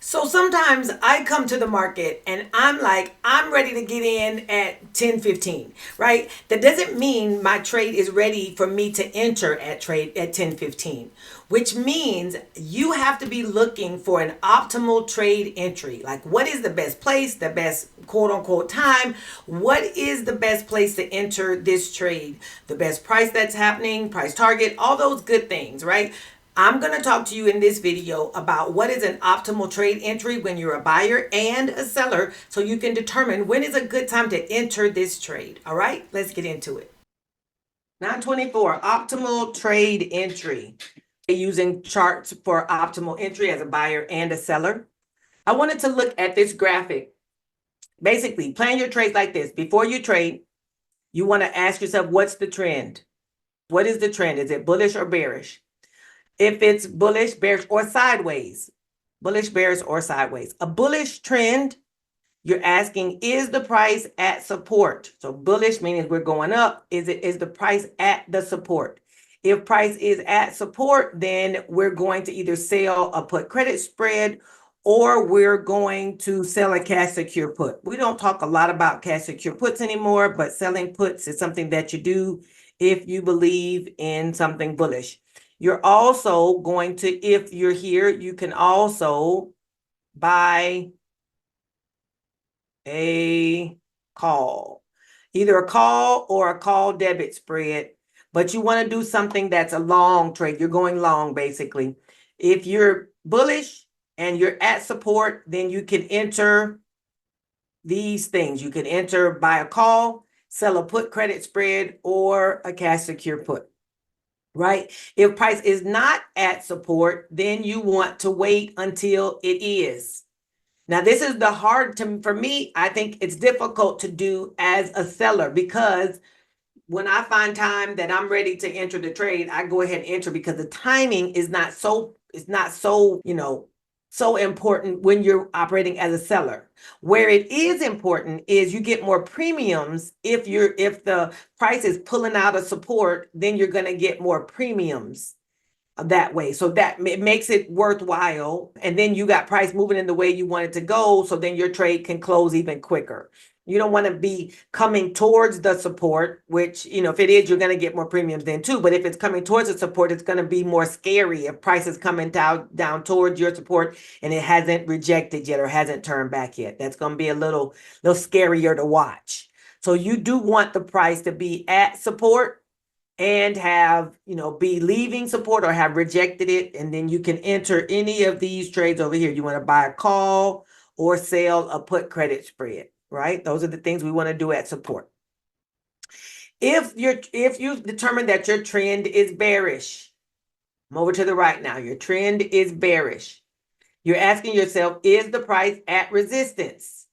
So sometimes I come to the market and I'm like, I'm ready to get in at 10:15, right? That doesn't mean my trade is ready for me to enter at trade at 10:15, which means you have to be looking for an optimal trade entry. Like, what is the best place, the best quote unquote time? What is the best place to enter this trade? The best price that's happening, price target, all those good things, right? I'm going to talk to you in this video about what is an optimal trade entry when you're a buyer and a seller so you can determine when is a good time to enter this trade. All right, let's get into it. 924, optimal trade entry. Using charts for optimal entry as a buyer and a seller. I wanted to look at this graphic. Basically, plan your trades like this. Before you trade, you want to ask yourself, what's the trend? What is the trend? Is it bullish or bearish? If it's bullish, bearish, or sideways, bullish, bearish, or sideways. A bullish trend, you're asking, is the price at support? So bullish meaning we're going up. Is the price at the support? If price is at support, then we're going to either sell a put credit spread or we're going to sell a cash secure put. We don't talk a lot about cash secure puts anymore, but selling puts is something that you do if you believe in something bullish. You're also going to, if you're here, you can also buy a call, either a call or a call debit spread, but you want to do something that's a long trade. You're going long, basically. If you're bullish and you're at support, then you can enter these things. You can enter buy a call, sell a put credit spread, or a cash secure put. Right? If price is not at support, then you want to wait until it is. Now, this is the hard for me. I think it's difficult to do as a seller because when I find time that I'm ready to enter the trade, I go ahead and enter because the timing is not so, so important when you're operating as a seller. Where it is important is you get more premiums if the price is pulling out of support, then you're going to get more premiums that way. So that it makes it worthwhile. And then you got price moving in the way you want it to go. So then your trade can close even quicker. You don't want to be coming towards the support, which, if it is, you're going to get more premiums then too. But if it's coming towards the support, it's going to be more scary if price is coming down towards your support and it hasn't rejected yet or hasn't turned back yet. That's going to be a little scarier to watch. So you do want the price to be at support and have, be leaving support or have rejected it. And then you can enter any of these trades over here. You want to buy a call or sell a put credit spread, right? Those are the things we want to do at support. If you've determined that your trend is bearish, I'm over to the right now. Your trend is bearish. You're asking yourself, is the price at resistance?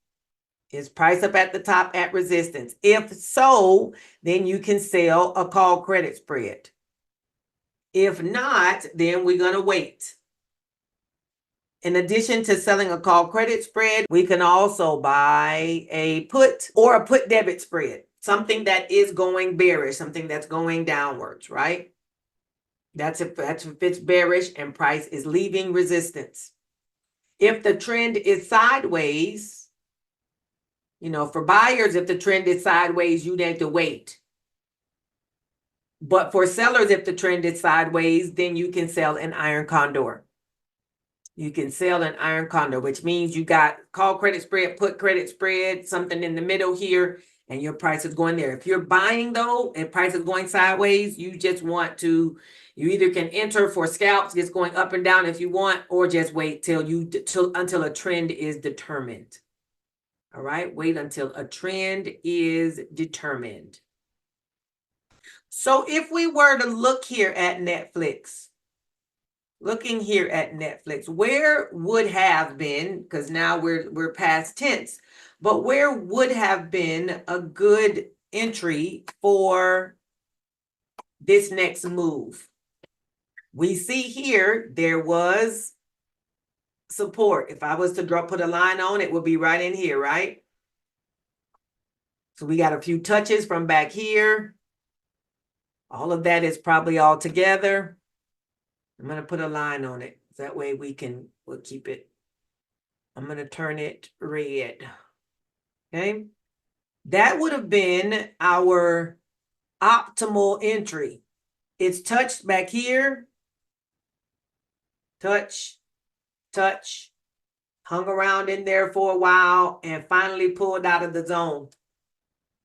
Is price up at the top at resistance? If so, then you can sell a call credit spread. If not, then we're going to wait. In addition to selling a call credit spread, we can also buy a put or a put debit spread, something that is going bearish, something that's going downwards, right? That's if it's bearish and price is leaving resistance. If the trend is sideways, for buyers, if the trend is sideways, you need to wait. But for sellers, if the trend is sideways, then you can sell an iron condor. You can sell an iron condor, which means you got call credit spread, put credit spread, something in the middle here, and your price is going there. If you're buying though, and price is going sideways, you just want to, you either can enter for scalps, just going up and down if you want, or just wait until a trend is determined. All right, wait until a trend is determined. So if we were to look here at Netflix, where would have been, because now we're past tense, but where would have been a good entry for this next move? We see here there was support. If I was to put a line on it, would be right in here, right? So we got a few touches from back here. All of that is probably all together. I'm going to put a line on it. That way we'll keep it I'm going to turn it red. Okay. That would have been our optimal entry. It's touched back here. Touch, touch, hung around in there for a while and finally pulled out of the zone.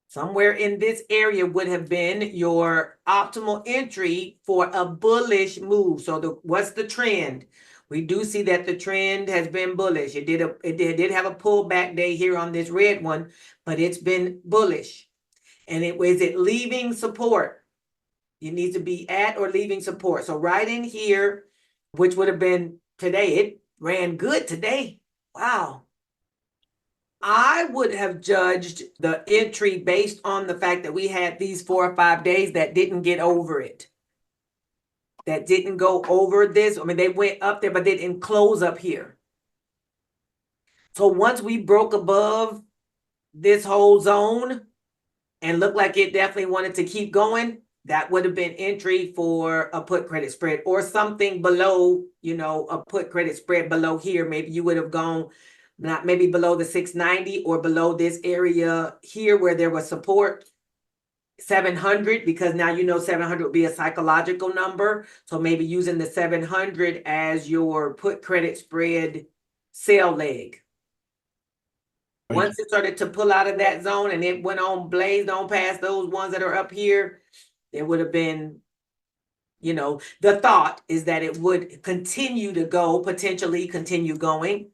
Somewhere in this area would have been your optimal entry for a bullish move. So what's the trend? We do see that the trend has been bullish. It did have a pullback day here on this red one, but it's been bullish. And is it leaving support? You need to be at or leaving support. So right in here, which would have been today, it ran good today. Wow. I would have judged the entry based on the fact that we had these 4 or 5 days that didn't get over it. That didn't go over this. I mean, they went up there, but they didn't close up here. So once we broke above this whole zone and looked like it definitely wanted to keep going, that would have been entry for a put credit spread or something below, you know, a put credit spread below here. Maybe you would have gone not maybe below the 690 or below this area here where there was support, 700, because now you know 700 would be a psychological number. So maybe using the 700 as your put credit spread sell leg. Once it started to pull out of that zone and it went on, blazed on past those ones that are up here, it would have been, you know, the thought is that it would continue to go, potentially continue going.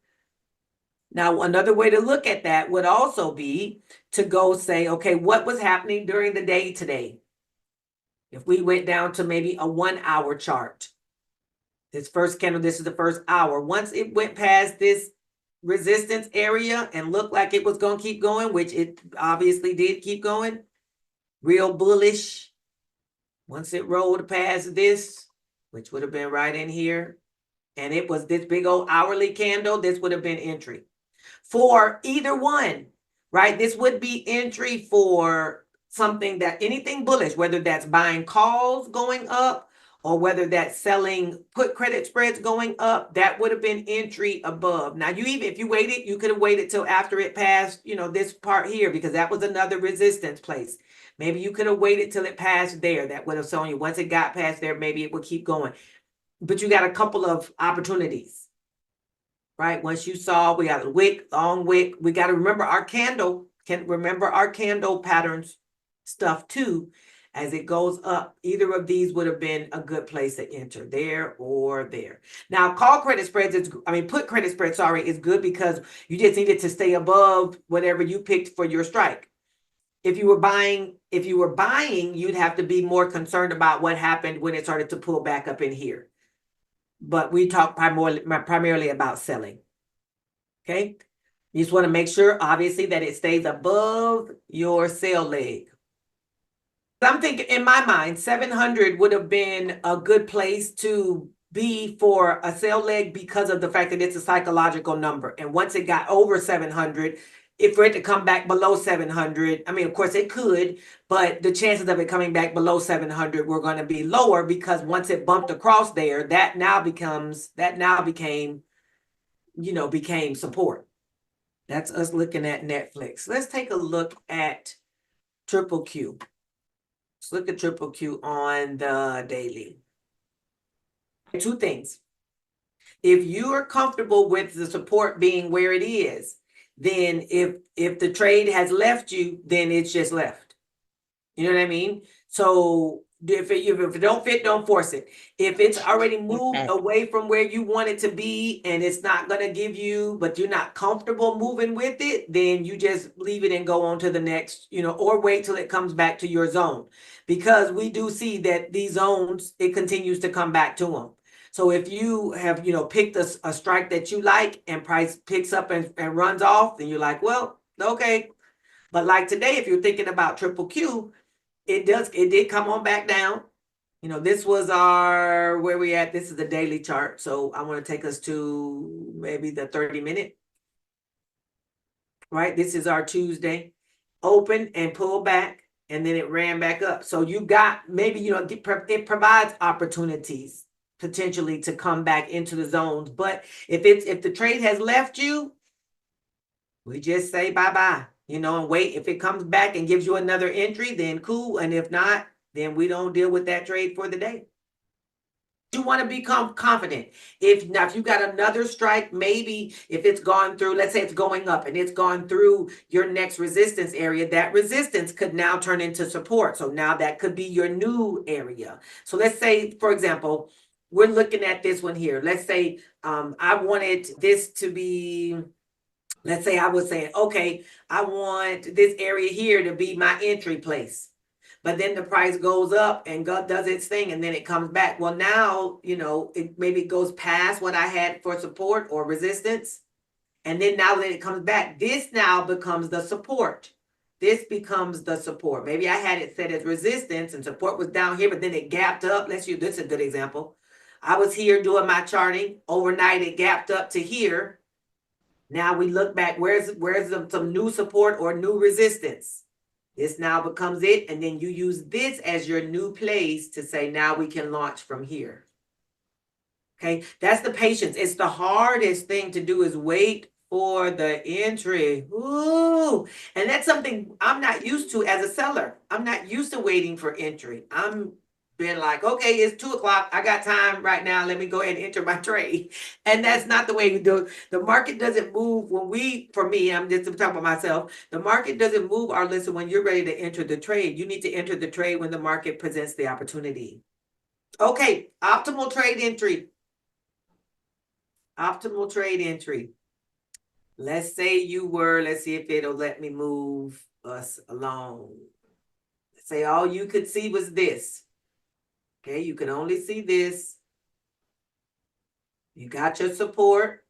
Now, another way to look at that would also be to go say, okay, what was happening during the day today? If we went down to maybe a 1 hour chart, this first candle, this is the first hour. Once it went past this resistance area and looked like it was going to keep going, which it obviously did keep going, real bullish. Once it rolled past this, which would have been right in here, and it was this big old hourly candle, this would have been entry for either one, right? This would be entry for something that anything bullish, whether that's buying calls going up or whether that's selling put credit spreads going up, that would have been entry above. Now, if you waited, you could have waited till after it passed, you know, this part here, because that was another resistance place. Maybe you could have waited till it passed there. That would have shown you once it got past there, maybe it would keep going. But you got a couple of opportunities, right? Once you saw, we got a wick, long wick. We got to remember our candle, patterns stuff too. As it goes up, either of these would have been a good place to enter, there or there. Now, put credit spread, is good because you just needed to stay above whatever you picked for your strike. If you were buying, you'd have to be more concerned about what happened when it started to pull back up in here. But we talk primarily about selling. Okay. You just want to make sure, obviously, that it stays above your sell leg. I'm thinking in my mind, 700 would have been a good place to be for a sell leg because of the fact that it's a psychological number. And once it got over 700, for it to come back below 700, I mean, of course it could, but the chances of it coming back below 700 were going to be lower because once it bumped across there, that now became support. That's us looking at Netflix. Let's take a look at Triple Q. Let's look at Triple Q on the daily. Two things. If you are comfortable with the support being where it is, then if the trade has left you, then it's just left. You know what I mean? So if it don't fit, don't force it. If it's already moved away from where you want it to be and it's not going to give you, but you're not comfortable moving with it, then you just leave it and go on to the next, or wait till it comes back to your zone. Because we do see that these zones, it continues to come back to them. So if you have, picked a strike that you like and price picks up and runs off, then you're like, well, okay. But like today, if you're thinking about Triple Q, it did come on back down. This was where we at. This is the daily chart. So I want to take us to maybe the 30-minute. Right? This is our Tuesday. Open and pull back. And then it ran back up. So you got maybe, it provides opportunities potentially to come back into the zones. But if the trade has left you, We just say bye-bye, you know, and wait. If it comes back and gives you another entry, then cool. And if not, then we don't deal with that trade for the day. You want to become confident. If you got another strike, maybe if it's gone through, let's say it's going up and it's gone through your next resistance area, that resistance could now turn into support. So now that could be your new area. So let's say, for example, we're looking at this one here. Let's say I wanted this to be, let's say I was saying, okay, I want this area here to be my entry place. But then the price goes up and God does its thing and then it comes back. Well, now, you know, it maybe goes past what I had for support or resistance. And then now that it comes back, this now becomes the support. This becomes the support. Maybe I had it set as resistance and support was down here, but then it gapped up. Let's use this is a good example. I was here doing my charting. Overnight, it gapped up to here. Now we look back, where's some new support or new resistance? This now becomes it, and then you use this as your new place to say, now we can launch from here. Okay, that's the patience. It's the hardest thing to do is wait for the entry. Ooh, and that's something I'm not used to as a seller. I'm not used to waiting for entry. I'm been like, okay, it's 2 o'clock. I got time right now. Let me go ahead and enter my trade. And that's not the way we do it. The market doesn't move for me, I'm just talking about myself. The market doesn't move, or listen, when you're ready to enter the trade. You need to enter the trade when the market presents the opportunity. Okay, optimal trade entry. Optimal trade entry. Let's say let's see if it'll let me move us along. Let's say all you could see was this. Okay, you can only see this. You got your support.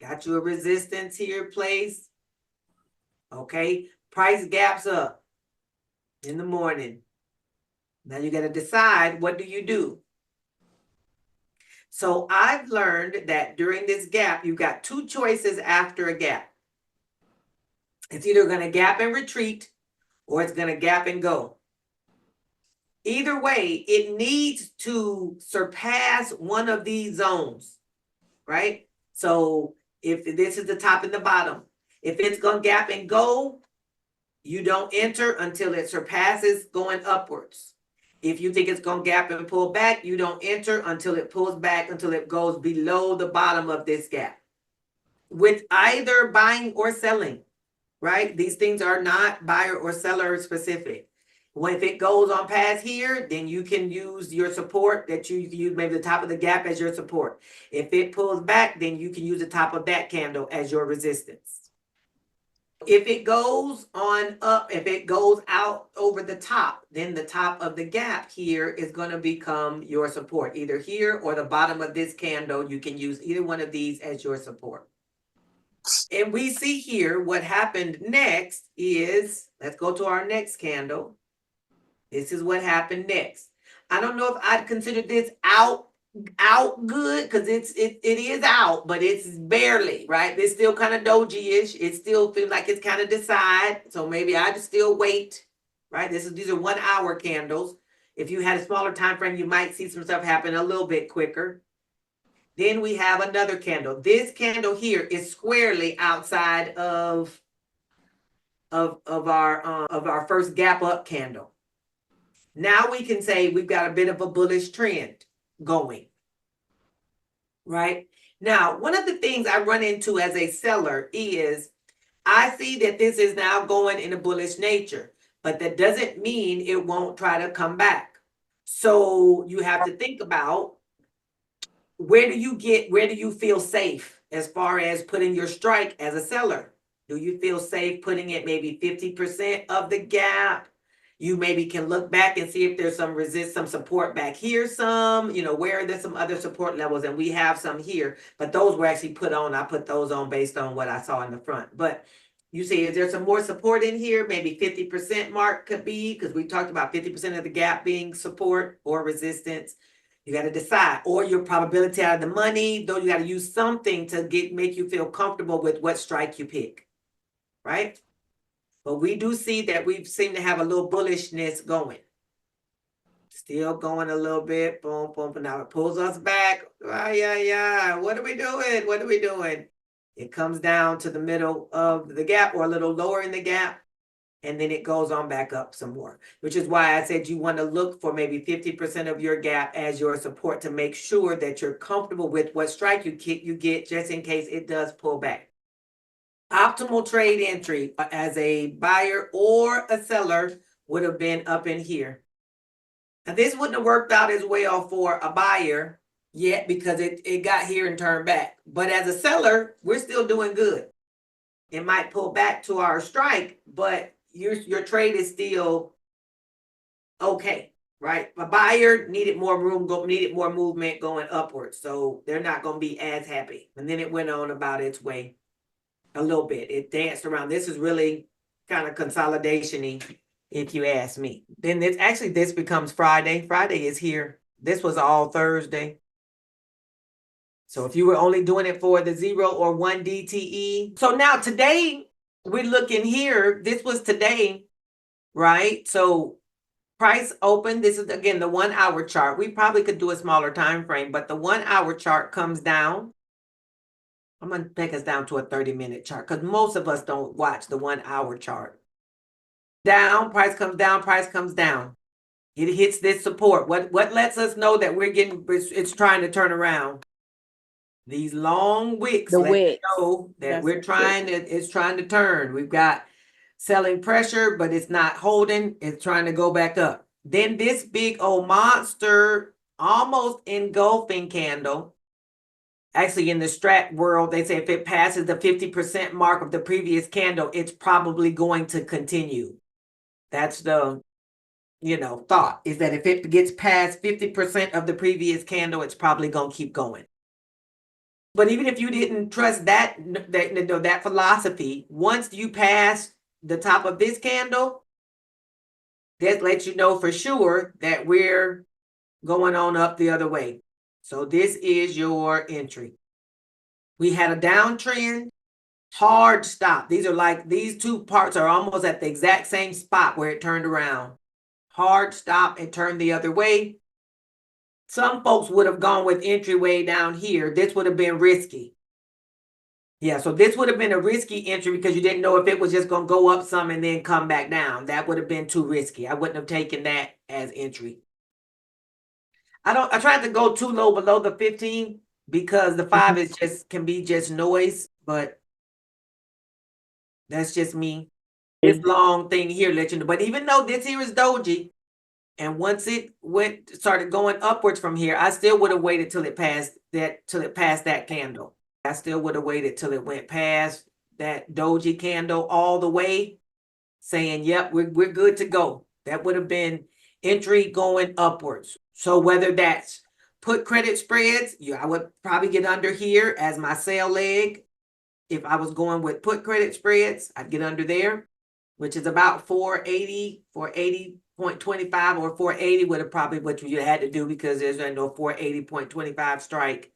Got your resistance here placed. Okay, price gaps up in the morning. Now you got to decide, what do you do? So I've learned that during this gap, you've got two choices after a gap. It's either going to gap and retreat or it's going to gap and go. Either way, it needs to surpass one of these zones, right? So if this is the top and the bottom, if it's going to gap and go, you don't enter until it surpasses going upwards. If you think it's going to gap and pull back, you don't enter until it pulls back, until it goes below the bottom of this gap. With either buying or selling, right? These things are not buyer or seller specific. When if it goes on past here, then you can use your support that you use, maybe the top of the gap as your support. If it pulls back, then you can use the top of that candle as your resistance. If it goes on up, if it goes out over the top, then the top of the gap here is going to become your support. Either here or the bottom of this candle, you can use either one of these as your support. And we see here what happened next is, let's go to our next candle. This is what happened next. I don't know if I'd consider this out good, because it is out, but it's barely, right? It's still kind of doji-ish. It still feels like it's kind of decide. So maybe I'd still wait, right? These are 1 hour candles. If you had a smaller time frame, you might see some stuff happen a little bit quicker. Then we have another candle. This candle here is squarely outside of our first gap up candle. Now we can say we've got a bit of a bullish trend going, right? Now, one of the things I run into as a seller is I see that this is now going in a bullish nature, but that doesn't mean it won't try to come back. So you have to think about, where do you feel safe as far as putting your strike as a seller? Do you feel safe putting it maybe 50% of the gap? You maybe can look back and see if there's some support back here, where are there some other support levels, and we have some here, but those were actually I put those on based on what I saw in the front. But you see, is there some more support in here? Maybe 50% mark could be, because we talked about 50% of the gap being support or resistance. You got to decide, or your probability out of the money, though. You got to use something to make you feel comfortable with what strike you pick, right? But we do see that we seem to have a little bullishness going. Still going a little bit. Boom, boom. But now it pulls us back. Yeah. What are we doing? What are we doing? It comes down to the middle of the gap or a little lower in the gap, and then it goes on back up some more, which is why I said you want to look for maybe 50% of your gap as your support to make sure that you're comfortable with what strike you get just in case it does pull back. Optimal trade entry as a buyer or a seller would have been up in here. Now, this wouldn't have worked out as well for a buyer yet because it got here and turned back. But as a seller, we're still doing good. It might pull back to our strike, but your trade is still okay, right? A buyer needed more room, needed more movement going upwards. So they're not going to be as happy. And then it went on about its way a little bit. It danced around. This is really kind of consolidation-y, if you ask me. Then this becomes Friday. Friday is here. This was all Thursday. So if you were only doing it for the 0 or 1 DTE. So now today we're looking here. This was today, right? So price open. This is again the 1 hour chart. We probably could do a smaller time frame, but the 1 hour chart comes down. I'm going to take us down to a 30-minute chart because most of us don't watch the 1 hour chart. Down, price comes down, price comes down. It hits this support. What lets us know that it's trying to turn around? These long wicks let us know that it's trying to turn. We've got selling pressure, but it's not holding. It's trying to go back up. Then this big old monster, almost engulfing candle. Actually, in the strat world, they say if it passes the 50% mark of the previous candle, it's probably going to continue. That's the, thought is that if it gets past 50% of the previous candle, it's probably going to keep going. But even if you didn't trust that philosophy, once you pass the top of this candle, that lets you know for sure that we're going on up the other way. So this is your entry. We had a downtrend, hard stop. These two parts are almost at the exact same spot where it turned around. Hard stop and turned the other way. Some folks would have gone with entry way down here. This would have been risky. Yeah, so this would have been a risky entry because you didn't know if it was just going to go up some and then come back down. That would have been too risky. I wouldn't have taken that as entry. I tried to go too low below the 15 because the 5 can be just noise, but that's just me. This long thing here let you know. But even though this here is doji, and once it started going upwards from here, I still would have waited till it passed that candle. I still would have waited till it went past that doji candle all the way, saying, yep, we're good to go. That would have been entry going upwards. So whether that's put credit spreads, I would probably get under here as my sell leg. If I was going with put credit spreads, I'd get under there, which is about 480, 480.25 or 480 would have probably what you had to do because there's no 480.25 strike.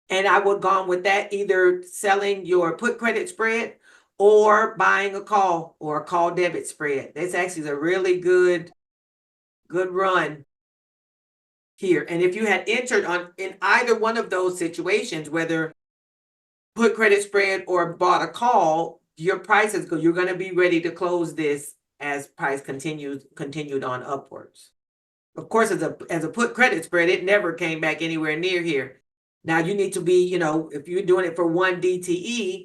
And I would have gone with that, either selling your put credit spread or buying a call or a call debit spread. This actually is a really good run here. And if you had entered in either one of those situations, whether put credit spread or bought a call, your prices you're going to be ready to close this as price continued on upwards. Of course, as a put credit spread, it never came back anywhere near here. Now you need to be, if you're doing it for 1 DTE,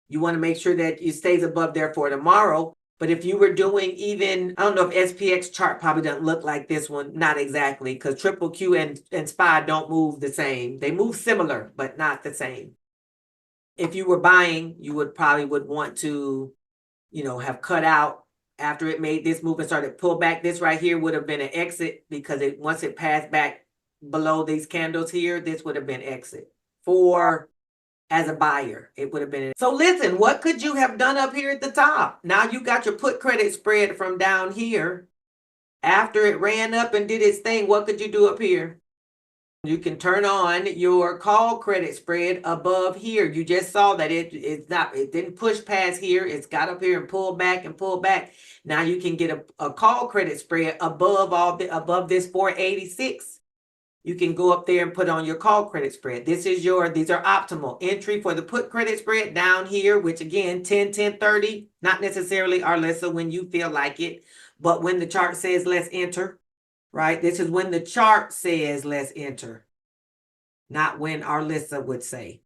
you want to make sure that it stays above there for tomorrow. But if you were doing even, I don't know if SPX chart probably doesn't look like this one, not exactly, because triple Q and SPY don't move the same. They move similar, but not the same. If you were buying, you would want to, have cut out after it made this move and started to pull back. This right here would have been an exit because once it passed back below these candles here, this would have been exit. As a buyer, it would have been. So listen, what could you have done up here at the top? Now you got your put credit spread from down here. After it ran up and did its thing, what could you do up here? You can turn on your call credit spread above here. You just saw that it didn't push past here. It's got up here and pulled back and pulled back. Now you can get a call credit spread above this 486. you can go up there and put on your call credit spread. These are optimal entry for the put credit spread down here, which again, 10, 10, 30, not necessarily Arlissa when you feel like it, but when the chart says let's enter, right? This is when the chart says let's enter, not when Arlissa would say.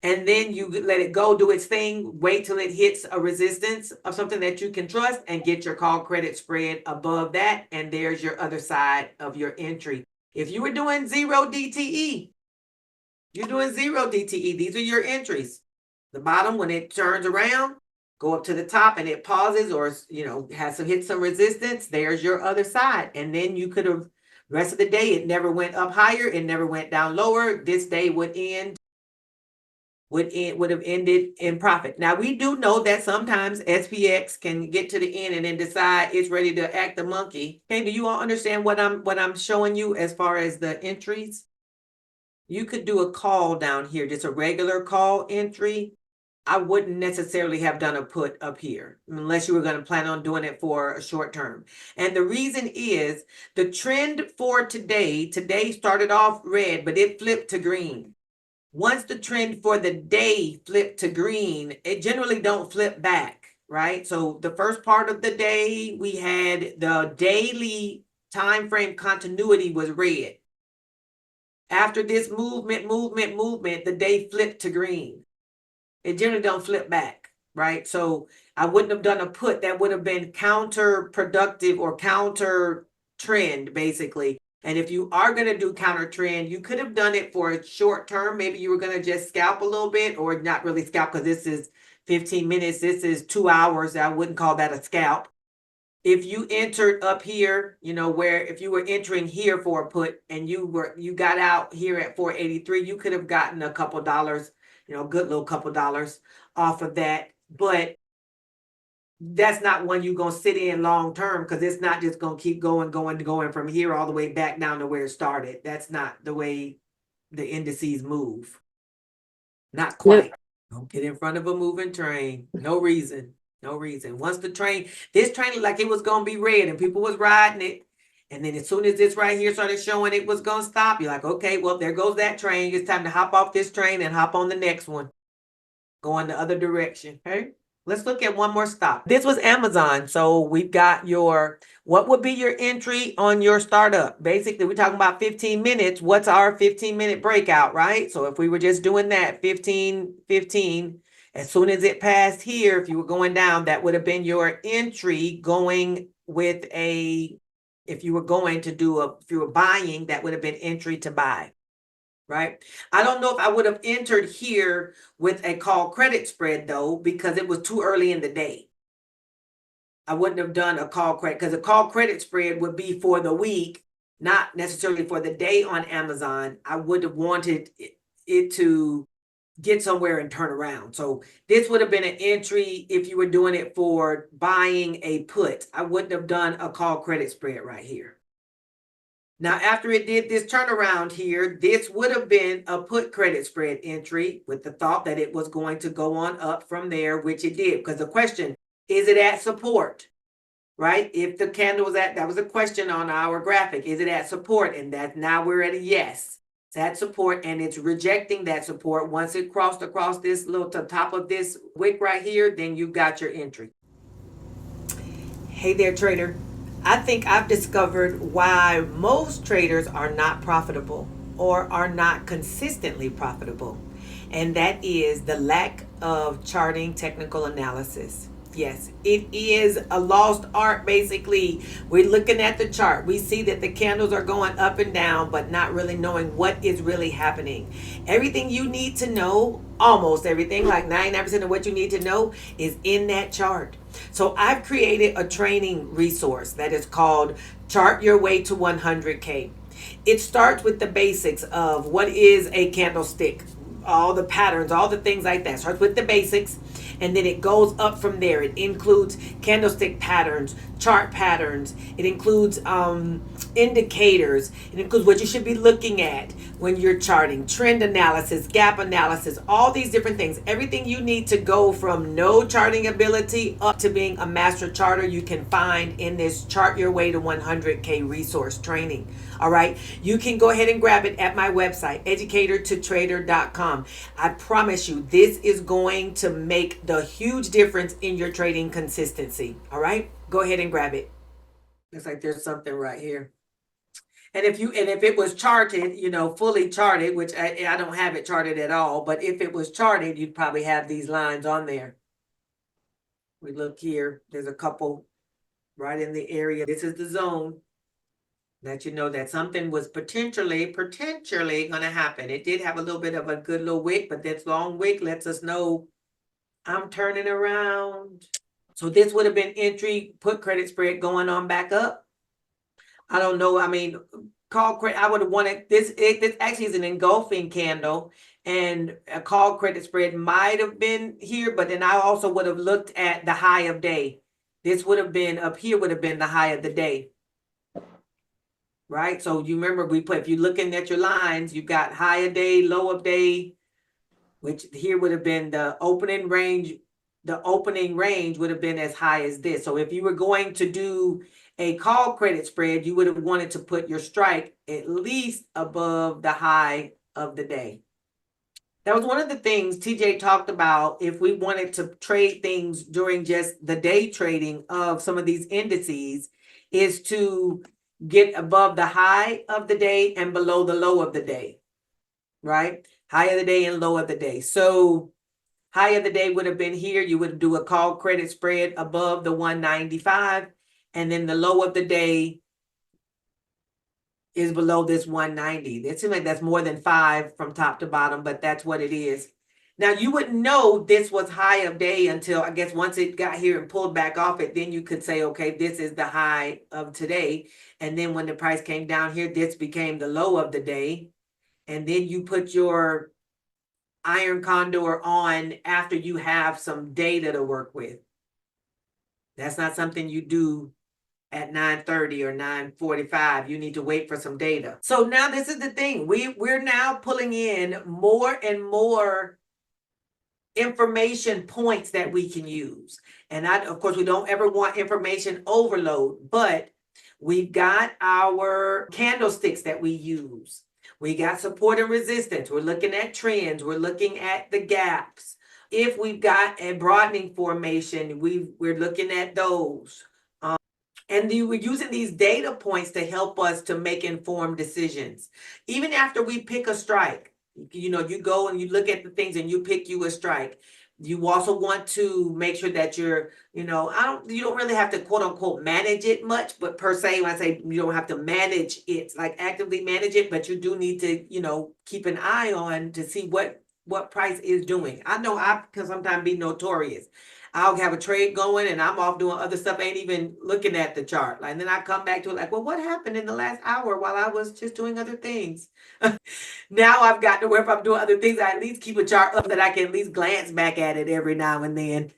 And then you let it go, do its thing, wait till it hits a resistance of something that you can trust and get your call credit spread above that. And there's your other side of your entry. If you were doing 0 DTE, you're doing 0 DTE. These are your entries. The bottom, when it turns around, go up to the top and it pauses or, has to hit some resistance. There's your other side. And then you could have, rest of the day, it never went up higher. It never went down lower. This day would have ended in profit. Now, we do know that sometimes SPX can get to the end and then decide it's ready to act the monkey. Okay, do you all understand what I'm showing you as far as the entries? You could do a call down here, just a regular call entry. I wouldn't necessarily have done a put up here unless you were going to plan on doing it for a short term. And the reason is the trend for today started off red, but it flipped to green. Once the trend for the day flipped to green, it generally don't flip back, right? So the first part of the day, we had the daily time frame continuity was red. After this movement, the day flipped to green. It generally don't flip back, right? So I wouldn't have done a put. That would have been counterproductive or counter trend, basically. And if you are going to do counter trend, you could have done it for a short term. Maybe you were going to just scalp a little bit, or not really scalp, because this is 15 minutes. This is 2 hours. I wouldn't call that a scalp. If you entered up here, where if you were entering here for a put and you got out here at 483, you could have gotten a couple dollars, a good little couple dollars off of that. But that's not one you're going to sit in long term, because it's not just going to keep going from here all the way back down to where it started. That's not the way the indices move. Not quite. Yep. Don't get in front of a moving train. No reason. Once this train looked like it was going to be red and people was riding it. And then as soon as this right here started showing it was going to stop, you're like, okay, well, there goes that train. It's time to hop off this train and hop on the next one. Go in the other direction. Okay. Let's look at one more stop. This was Amazon. So we've got what would be your entry on your startup? Basically, we're talking about 15 minutes. What's our 15-minute breakout, right? So if we were just doing that 15, as soon as it passed here, if you were going down, that would have been your entry going with if you were buying, that would have been entry to buy. Right. I don't know if I would have entered here with a call credit spread, though, because it was too early in the day. I wouldn't have done a call credit, because a call credit spread would be for the week, not necessarily for the day on Amazon. I would have wanted it to get somewhere and turn around. So this would have been an entry if you were doing it for buying a put. I wouldn't have done a call credit spread right here. Now, after it did this turnaround here, this would have been a put credit spread entry with the thought that it was going to go on up from there, which it did. Because the question, is it at support, right? If the candle was that was a question on our graphic. Is it at support? And now we're at a yes. It's at support, and it's rejecting that support. Once it crossed across this little top of this wick right here, then you got your entry. Hey there, trader. I think I've discovered why most traders are not profitable or are not consistently profitable. And that is the lack of charting technical analysis. Yes, it is a lost art, basically. We're looking at the chart. We see that the candles are going up and down, but not really knowing what is really happening. Everything you need to know, almost everything, like 99% of what you need to know, is in that chart. So I've created a training resource that is called Chart Your Way to 100K. It starts with the basics of what is a candlestick. all the patterns, all the things like that. Starts with the basics, and then it goes up from there. It includes candlestick patterns, chart patterns. It includes indicators. It includes what you should be looking at when you're charting, trend analysis, gap analysis, all these different things. Everything you need to go from no charting ability up to being a master charter, you can find in this Chart Your Way to 100K resource training. All right. You can go ahead and grab it at my website, educatortotrader.com. I promise you, this is going to make the huge difference in your trading consistency. All right. Go ahead and grab it. Looks like there's something right here. And if it was charted, fully charted, which I don't have it charted at all, but if it was charted, you'd probably have these lines on there. We look here, there's a couple right in the area. This is the zone that you know that something was potentially going to happen. It did have a little bit of a good little wick, but this long wick lets us know I'm turning around. So this would have been entry, put credit spread going on back up. I don't know. I mean, call credit. I would have wanted this. This actually is an engulfing candle, and a call credit spread might have been here, but then I also would have looked at the high of day. This would have been up here, would have been the high of the day. Right? So you remember if you're looking at your lines, you've got high of day, low of day, which here would have been the opening range. The opening range would have been as high as this. So if you were going to do a call credit spread, you would have wanted to put your strike at least above the high of the day. That was one of the things TJ talked about. If we wanted to trade things during just the day trading of some of these indices, is to get above the high of the day and below the low of the day, right? High of the day and low of the day. So high of the day would have been here. You would do a call credit spread above the 195. And then the low of the day is below this 190. It seems like that's more than 5 from top to bottom, but that's what it is. Now, you wouldn't know this was high of day until, I guess, once it got here and pulled back off it, then you could say, okay, this is the high of today. And then when the price came down here, this became the low of the day. And then you put your iron condor on after you have some data to work with. That's not something you do at 9:30 or 9:45. You need to wait for some data. So now this is the thing. We're now pulling in more and more information points that we can use. And of course, we don't ever want information overload, but we've got our candlesticks that we use. We got support and resistance. We're looking at trends. We're looking at the gaps. If we've got a broadening formation, we're looking at those. And we're using these data points to help us to make informed decisions. Even after we pick a strike, you go and you look at the things and you pick you a strike. You also want to make sure that you're, you don't really have to quote unquote manage it much, but per se, when I say you don't have to manage it, like actively manage it, but you do need to, keep an eye on to see what price is doing. I know I can sometimes be notorious. I'll have a trade going and I'm off doing other stuff, ain't even looking at the chart. And then I come back to it like, well, what happened in the last hour while I was just doing other things? Now I've got to where if I'm doing other things, I at least keep a chart up that I can at least glance back at it every now and then.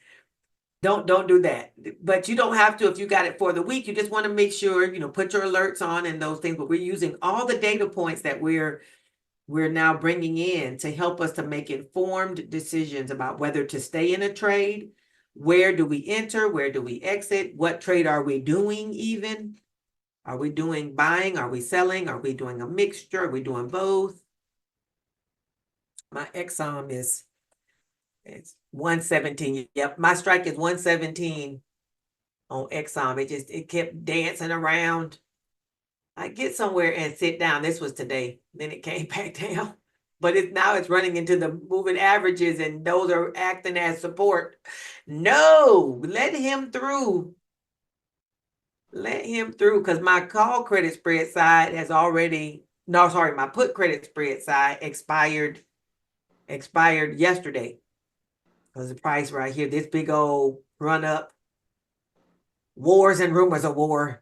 Don't do that. But you don't have to if you got it for the week. You just want to make sure, put your alerts on and those things. But we're using all the data points that we're now bringing in to help us to make informed decisions about whether to stay in a trade. Where do we enter? Where do we exit? What trade are we doing even? Are we doing buying? Are we selling? Are we doing a mixture? Are we doing both? My XOM it's 117. Yep, my strike is 117 on XOM. It kept dancing around. I get somewhere and sit down. This was today. Then it came back down. But now it's running into the moving averages and those are acting as support. No, let him through. Let him through because my call credit spread side has my put credit spread side expired yesterday. Because the price right here, this big old run up, wars and rumors of war,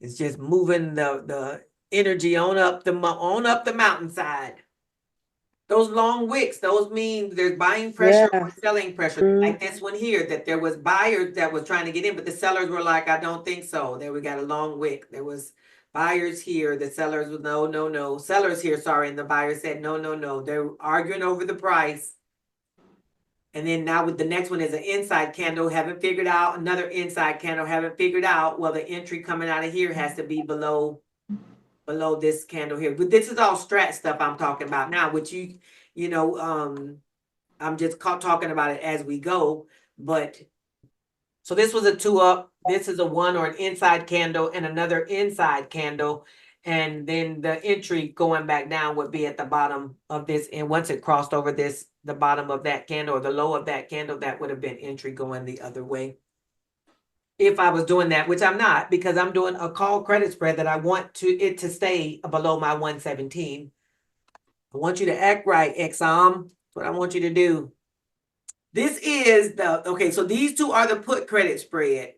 is just moving the energy on up the mountainside. Those long wicks, those mean there's buying pressure Yeah. or selling pressure. Mm. Like this one here, that there was buyers that was trying to get in, but the sellers were like, I don't think so. There we got a long wick. There was buyers here, the sellers was no, no, no. Sellers here, sorry, and the buyers said no, no, no. They're arguing over the price. And then now with the next one is an inside candle, haven't figured out, another inside candle, haven't figured out. Well, the entry coming out of here has to be below this candle here. But this is all strat stuff I'm talking about now, which you know, I'm just talking about it as we go. But so this was a 2 up. This is a 1 or an inside candle and another inside candle. And then the entry going back down would be at the bottom of this. And once it crossed over this, the bottom of that candle or the low of that candle, that would have been entry going the other way. If I was doing that, which I'm not, because I'm doing a call credit spread that I want it to stay below my 117. I want you to act right, Exxon. That's what I want you to do. This is okay, so these two are the put credit spread,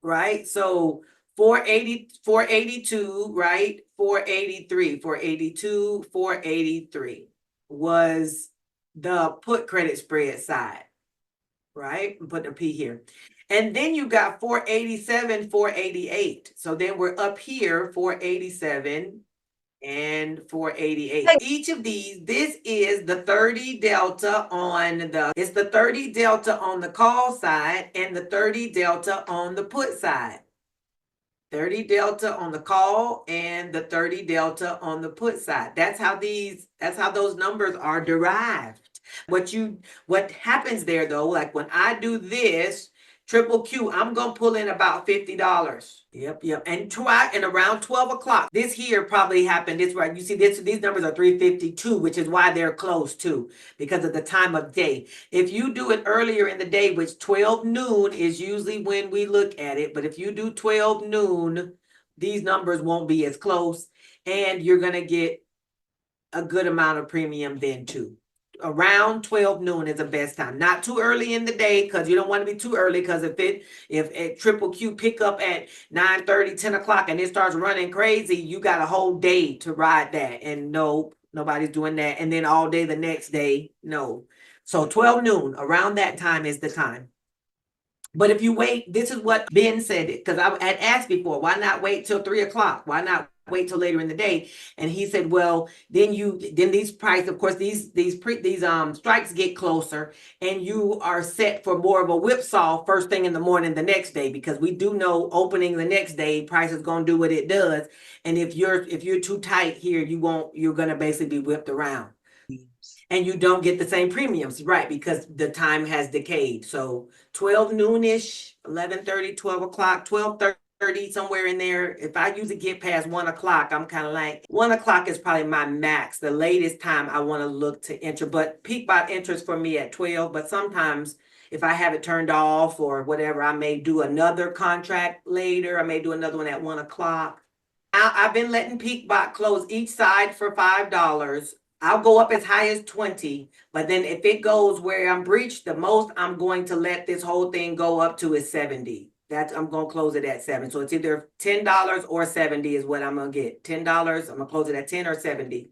right? So 480, 482, right? 483, 482, 483 was the put credit spread side, right? I'm putting a P here. And then you got 487, 488. So then we're up here, 487 and 488. Each of these, this is the 30 delta it's the 30 delta on the call side and the 30 delta on the put side. 30 delta on the call and the 30 delta on the put side. That's how those numbers are derived. What happens there though, like when I do this, triple Q, I'm gonna pull in about $50. Yep. And around 12 o'clock. This here probably happened. This right. You see these numbers are 352, which is why they're close too, because of the time of day. If you do it earlier in the day, which 12 noon is usually when we look at it, but if you do 12 noon, these numbers won't be as close, and you're gonna get a good amount of premium then too. Around 12 noon is the best time. Not too early in the day, because you don't want to be too early, because if triple Q pick up at 9:30, 10 o'clock and it starts running crazy, you got a whole day to ride that. And nope, nobody's doing that. And then all day the next day, no. So 12 noon, around that time is the time. But if you wait, this is what Ben said it, because I had asked before, why not wait till 3 o'clock? Why not wait till later in the day? And he said, well, then these price, of course, these strikes get closer, and you are set for more of a whipsaw first thing in the morning the next day, because we do know opening the next day, price is gonna do what it does. And if you're too tight here, you're gonna basically be whipped around. And you don't get the same premiums, right? Because the time has decayed. So 12 noonish, 11:30, 12 o'clock, 12:30, somewhere in there. If I usually get past 1 o'clock, I'm kind of like 1 o'clock is probably my max, the latest time I want to look to enter. But peak bot enters for me at 12. But sometimes if I have it turned off or whatever, I may do another contract later. I may do another one at 1 o'clock. I've been letting peak bot close each side for $5. I'll go up as high as 20, but then if it goes where I'm breached, the most I'm going to let this whole thing go up to is 70. I'm going to close it at 7. So it's either $10 or 70 is what I'm going to get. $10, I'm going to close it at 10 or 70.